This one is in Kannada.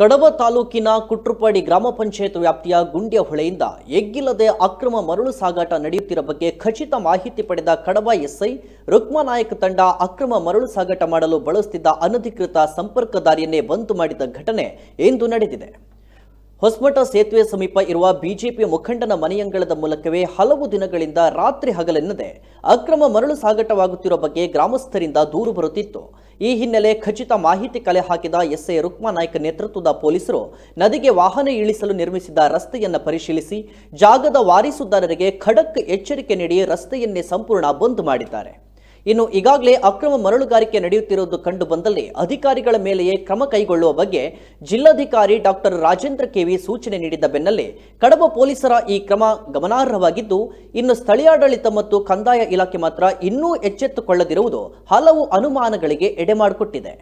ಕಡಬ ತಾಲೂಕಿನ ಕುಟ್ರುಪಾಡಿ ಗ್ರಾಮ ಪಂಚಾಯತ್ ವ್ಯಾಪ್ತಿಯ ಗುಂಡ್ಯಹೊಳೆಯಿಂದ ಎಗ್ಗಿಲ್ಲದೆ ಅಕ್ರಮ ಮರಳು ಸಾಗಾಟ ನಡೆಯುತ್ತಿರುವ ಬಗ್ಗೆ ಖಚಿತ ಮಾಹಿತಿ ಪಡೆದ ಕಡಬ ಎಸ್ಐ ರುಕ್ಮಾನಾಯಕ್ ತಂಡ ಅಕ್ರಮ ಮರಳು ಸಾಗಾಟ ಮಾಡಲು ಬಳಸುತ್ತಿದ್ದ ಅನಧಿಕೃತ ಸಂಪರ್ಕ ದಾರಿಯನ್ನೇ ಬಂದ್ ಮಾಡಿದ ಘಟನೆ ಇಂದು ನಡೆದಿದೆ. ಹೊಸಮಠ ಸೇತುವೆ ಸಮೀಪ ಇರುವ ಬಿಜೆಪಿ ಮುಖಂಡನ ಮನೆಯಂಗಳದ ಮೂಲಕವೇ ಹಲವು ದಿನಗಳಿಂದ ರಾತ್ರಿ ಹಗಲೆನ್ನದೆ ಅಕ್ರಮ ಮರಳು ಸಾಗಾಟವಾಗುತ್ತಿರುವ ಬಗ್ಗೆ ಗ್ರಾಮಸ್ಥರಿಂದ ದೂರು ಬರುತ್ತಿತ್ತು. ಈ ಹಿನ್ನೆಲೆ ಖಚಿತ ಮಾಹಿತಿ ಕಲೆ ಹಾಕಿದ ಎಸ್ಐ ರುಕ್ಮಾನಾಯ್ಕ ನೇತೃತ್ವದ ಪೊಲೀಸರು ನದಿಗೆ ವಾಹನ ಇಳಿಸಲು ನಿರ್ಮಿಸಿದ್ದ ರಸ್ತೆಯನ್ನು ಪರಿಶೀಲಿಸಿ ಜಾಗದ ವಾರಿಸುದಾರರಿಗೆ ಖಡಕ್ ಎಚ್ಚರಿಕೆ ನೀಡಿ ರಸ್ತೆಯನ್ನೇ ಸಂಪೂರ್ಣ ಬಂದ್ ಮಾಡಿದ್ದಾರೆ. ಇನ್ನು ಈಗಾಗಲೇ ಅಕ್ರಮ ಮರಳುಗಾರಿಕೆ ನಡೆಯುತ್ತಿರುವುದು ಕಂಡು ಬಂದಲ್ಲಿ ಅಧಿಕಾರಿಗಳ ಮೇಲೆಯೇ ಕ್ರಮ ಕೈಗೊಳ್ಳುವ ಬಗ್ಗೆ ಜಿಲ್ಲಾಧಿಕಾರಿ ಡಾಕ್ಟರ್ ರಾಜೇಂದ್ರ ಕೆವಿ ಸೂಚನೆ ನೀಡಿದ್ದ ಬೆನ್ನಲ್ಲೇ ಕಡಬ ಪೊಲೀಸರ ಈ ಕ್ರಮ ಗಮನಾರ್ಹವಾಗಿದ್ದು, ಇನ್ನು ಸ್ಥಳೀಯಾಡಳಿತ ಮತ್ತು ಕಂದಾಯ ಇಲಾಖೆ ಮಾತ್ರ ಇನ್ನೂ ಎಚ್ಚೆತ್ತುಕೊಳ್ಳದಿರುವುದು ಹಲವು ಅನುಮಾನಗಳಿಗೆ ಎಡೆಮಾಡಿಕೊಟ್ಟಿದೆ.